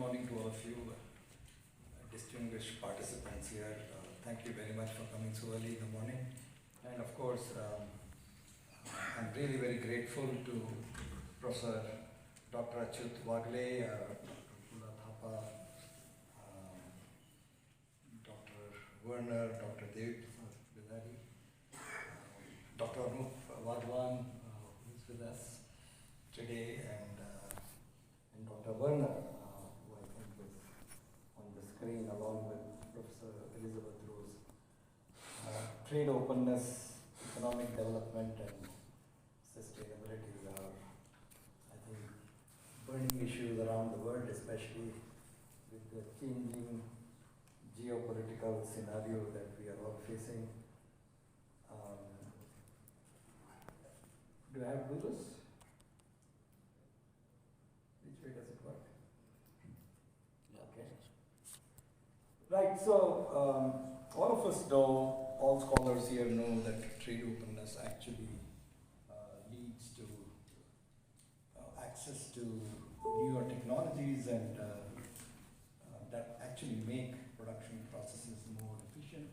morning to all of you, distinguished participants here. Thank you very much for coming so early in the morning. And of course, I'm really very grateful to Professor Dr. Raghunath, Dr. Dr. Werner, Dr. David Bidari, Dr. Raghunath, who is with us today, and Dr. Werner, who I think is on the screen along with Professor Elizabeth Rose. Trade openness, economic development, and sustainability are, I think, burning issues around the world, especially with the changing geopolitical scenario that we are all facing. Do I have to do this? Which way does it work? Okay. Right, so all of us know, all scholars here know that trade openness actually leads to access to newer technologies and that actually make production processes more efficient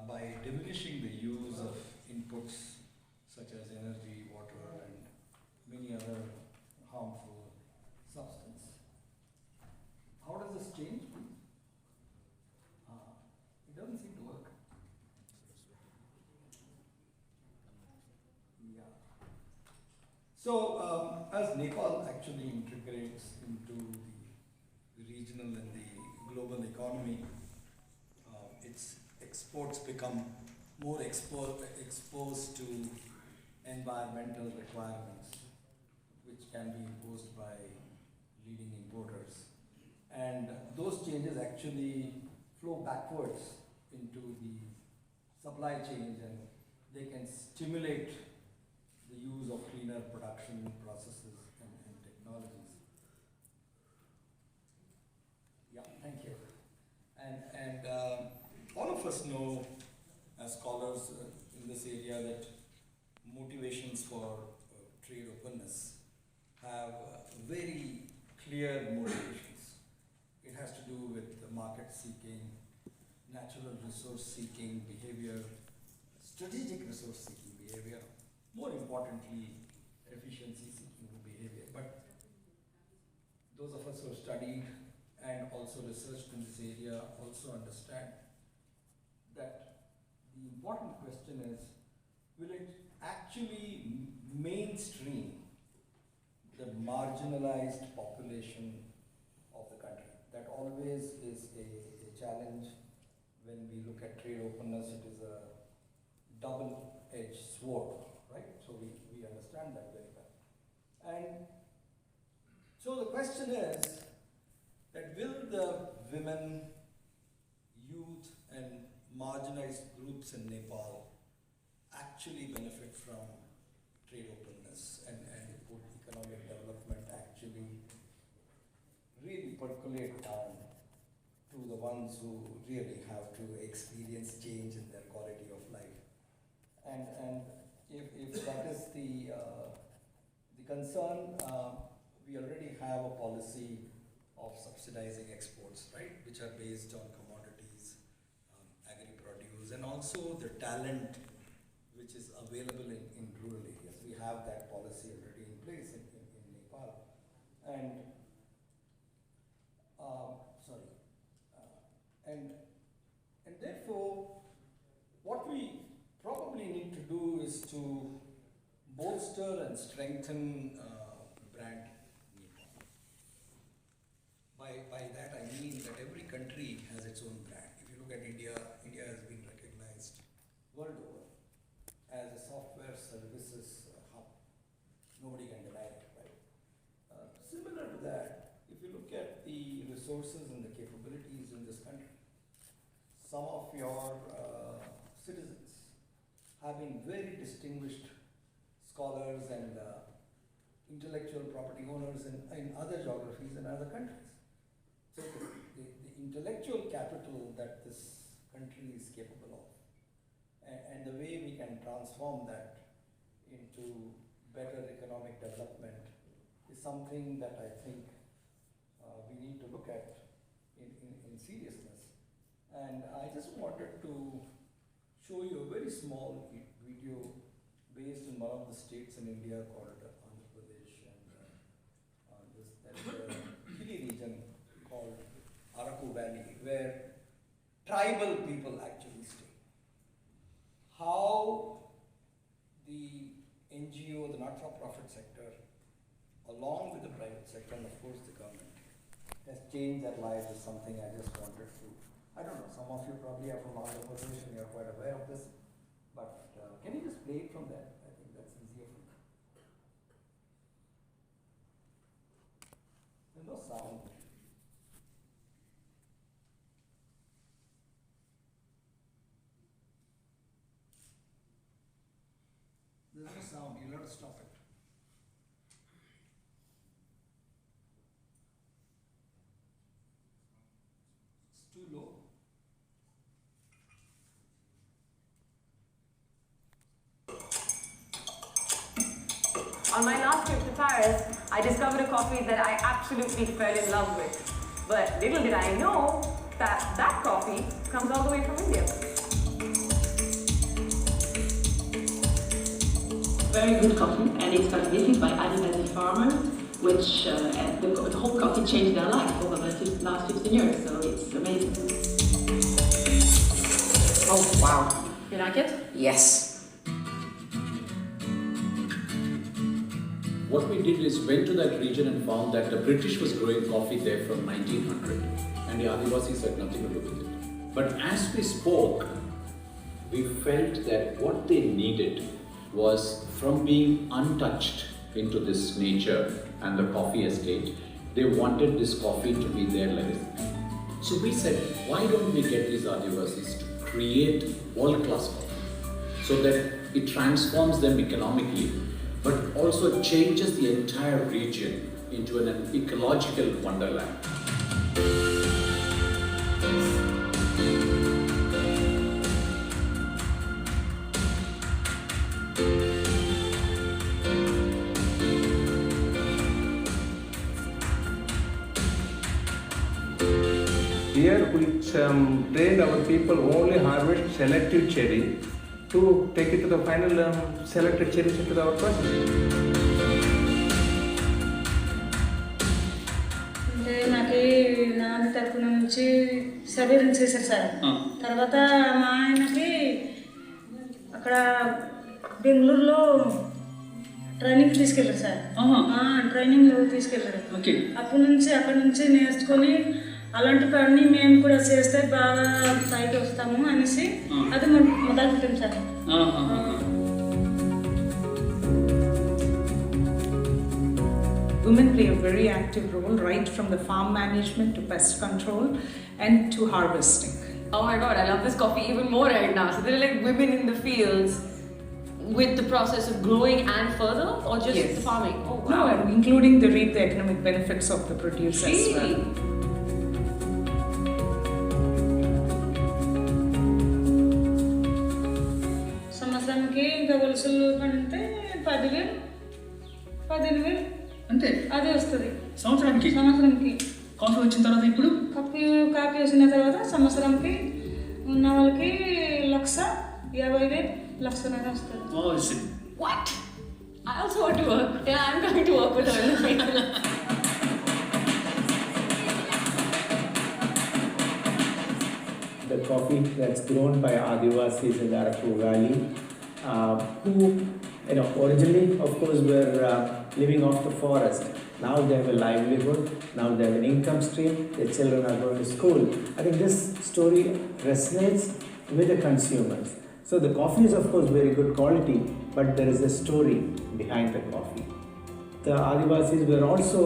by diminishing the use of inputs such as energy, water, and many other harmful substances. How does this change? It doesn't seem to work. Yeah. So, as Nepal actually integrates into the regional and the global economy, its exports become more exposed to environmental requirements, which can be imposed by leading importers. And those changes actually flow backwards into the supply chains, and they can stimulate the use of cleaner production processes and technologies. Yeah, thank you. And all of us know, as scholars in this area, that motivations for trade openness have very clear motivations. It has to do with the market seeking, natural resource seeking behavior, strategic resource seeking behavior, more importantly, efficiency seeking behavior. But those of us who have studied and also researched in this area also understand that the important question is, will it actually mainstream the marginalized population of the country? That always is a challenge when we look at trade openness. It is a double-edged sword, right? So we understand that very well. And so the question is that will the women, youth, and marginalized groups in Nepal actually benefit from trade openness, and would economic development actually really percolate down to the ones who really have to experience change in their quality of life? And if that is the concern, we already have a policy of subsidizing exports, right, which are based on commodities, agri-produce, and also the talent which is available in rural areas. We have that policy already in place in Nepal. And therefore, what we probably need to do is to bolster and strengthen brand Nepal. By that I mean that every country has its own brand. If you look at India, India has been recognized world over as a software services hub. Nobody can deny it, right? Similar to that, if you look at the resources and the capabilities in this country, some of your citizens have been very distinguished scholars and intellectual property owners in other geographies and other countries. So the intellectual capital that this country is capable of, and the way we can transform that into better economic development, is something that I think we need to look at in seriousness. And I just wanted to show you a very small video based in one of the states in India called Andhra Pradesh, and there is a hilly region called Araku Valley where tribal people actually stay. How the NGO, the not-for-profit sector, along with the private sector and of course the government, has changed their lives is something I just wanted to, I don't know, some of you probably are from Andhra Pradesh and you're quite aware of this, but can you just play it from there? I think that's easier for you. There's no sound. There's no sound, you'll have to stop it. It's too low. On my last trip to Paris, I discovered a coffee that I absolutely fell in love with. But little did I know that that coffee comes all the way from India. Very good coffee, and it's cultivated by Adivasi farmers, which the whole coffee changed their life over the last 15 years, so it's amazing. Oh, wow. You like it? Yes. What we did is went to that region and found that the British was growing coffee there from 1900 and the Adivasis had nothing to do with it. But as we spoke, we felt that what they needed was, from being untouched into this nature and the coffee estate, they wanted this coffee to be their legacy. So we said, why don't we get these Adivasis to create world-class coffee so that it transforms them economically, but also changes the entire region into an ecological wonderland. Here we trained our people only harvest selective cherry to take it to the final selected cherries into our process. నాకు నాన్న తరఫున నుంచి surveillance చేశారు sir. తర్వాత మా ఆయనకి అక్కడ బెంగళూరులో ట్రైనింగ్ తీసుకెళ్ళారు సార్. ట్రైనింగ్ తీసుకెళ్ళారు. అప్పటి నుంచి అక్కడ నుంచి నేర్చుకొని అలాంటి పని మేము కూడా చేస్తే బాగా పైకి వస్తాము అనేసి అది మొదలు పెట్టాం sir. Women play a very active role right from the farm management to pest control and to harvesting. Oh my god, I love this coffee even more right now. So they're like women in the fields with the process of growing and further, or just the farming? Oh wow. No, including the reap the economic benefits of the produce as well. సంవత్సరానికి ఇంకా వలసలు అంటే 10,000 15,000 అంతే అదే వస్తుంది సంవత్సరానికి. Coffee వచ్చిన తర్వాత ఇప్పుడు కాఫీ వచ్చిన తర్వాత సంవత్సరంకి ఉన్న వాళ్ళకి 1,50,000 1,50,000 వస్తుంది. What? I also want to work. Yeah, I'm going to work with her in the field. The coffee that's grown by Adivasis in the Araku Valley, who originally, of course, were living off the forest. Now they have a livelihood, now they have an income stream, their children are going to school. I think this story resonates with the consumers. So the coffee is, of course, very good quality, but there is a story behind the coffee. The Adivasis were also,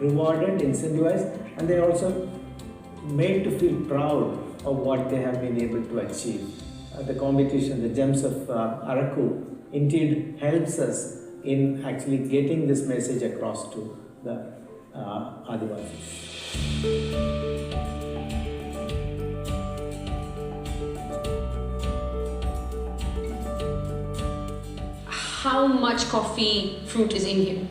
rewarded, incentivized, and they also made to feel proud of what they have been able to achieve. The competition, the Gems of Araku, indeed helps us in actually getting this message across to the Adivasis. How much coffee fruit is in here?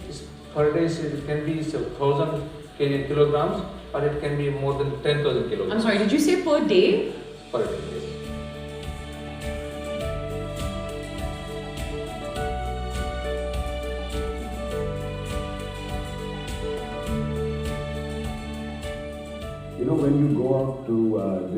per day it can be 1,000 kilograms, or it can be more than 10,000 kilograms. I'm sorry, did you say per day? Per day, yes. You know, when you go out to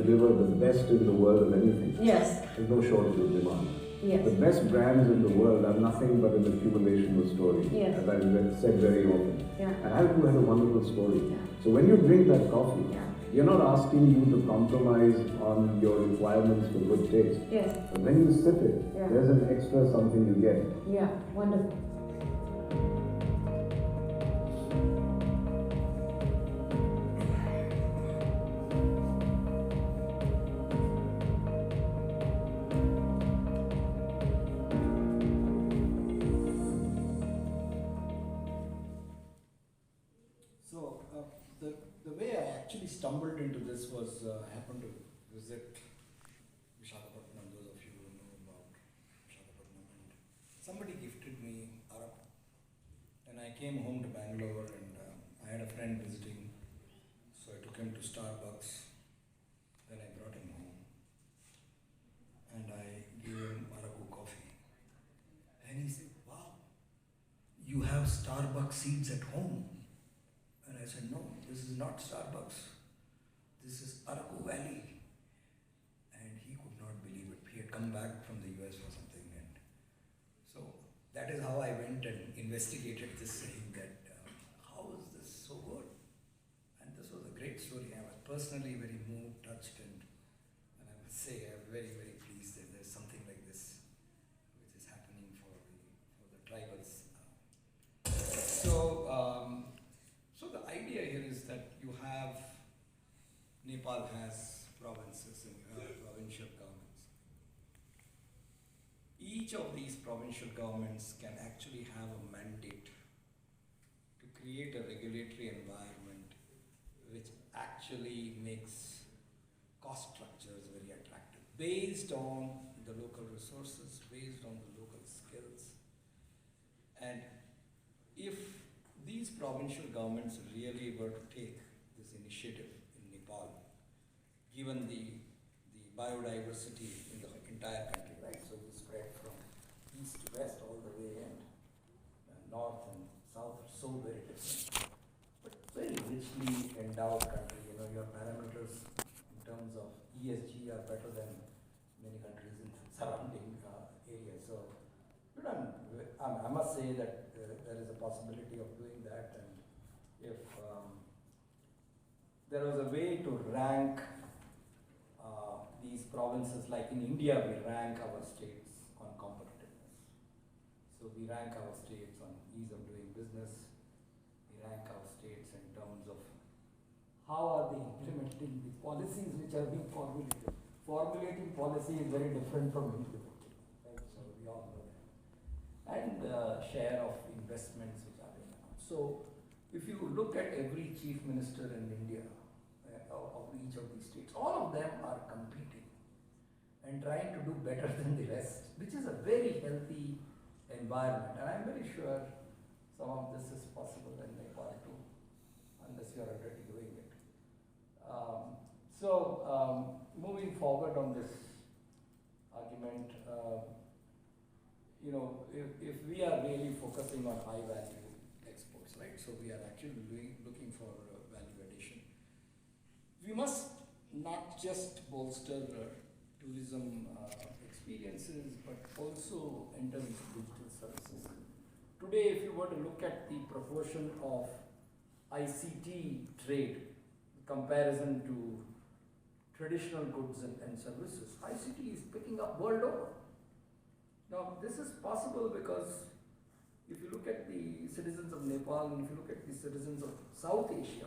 deliver the best in the world of anything, Yes. there's no shortage of demand. Yes. The best brands in the world are nothing but an accumulation of story, Yes. as I've said very often. Yeah. And Alku has a wonderful story. Yeah. So when you drink that coffee, Yeah. you're not asking you to compromise on your requirements for good taste. Yes. But when you sip it, Yeah. there's an extra something you get. Yeah. Wonderful. So the way I actually stumbled into this was I happened to visit Visakhapatnam. Those of you who know about Visakhapatnam, and somebody gifted me Arak, and I came home to Bangalore, and I had a friend visiting, so I took him to Starbucks. Then I brought him home, and I gave him Araku coffee, and he said, "Wow, you have Starbucks seeds at home." And I said, "No, this is not Starbucks. This is Araku Valley." And he could not believe it. He had come back from the US for something. And so that is how I went and investigated this, saying that how is this so good? And this was a great story. I was personally very moved, touched, and I must say I'm very, very pleased that there's something like this which is happening for the tribals. So the idea here is that you have, Nepal has provinces and provincial governments. Each of these provincial governments can actually have a mandate to create a regulatory environment which actually makes cost structures very attractive, based on the local resources, based on the local skills. And if these provincial governments really were to take this initiative in Nepal, given the biodiversity in the entire country, right? So we spread from east to west all the way, and north and south are so very different, but very richly endowed country. You know, your parameters in terms of ESG are better than many countries in the surrounding areas. So I must say that there is a possibility of doing that, and if there was a way to rank these provinces, like in India we rank our states on competitiveness. So we rank our states on ease of doing business, we rank our states in terms of how are they implementing the policies which are being formulated. Formulating policy is very different from implementing, right? So we all know that. And share of investments which are being announced. So if you look at every chief minister in India of each of these states, all of them are competing and trying to do better than the rest, which is a very healthy environment. And I'm very sure some of this is possible in Nepal too, unless you are already doing it. Moving forward on this argument, you know, if we are really focusing on high value exports, right? So we are actually looking for value addition. We must not just bolster tourism experiences, but also enter into digital services. Today, if you were to look at the proportion of ICT trade, comparison to traditional goods and services, ICT is picking up world over. Now, this is possible because if you look at the citizens of Nepal and if you look at the citizens of South Asia,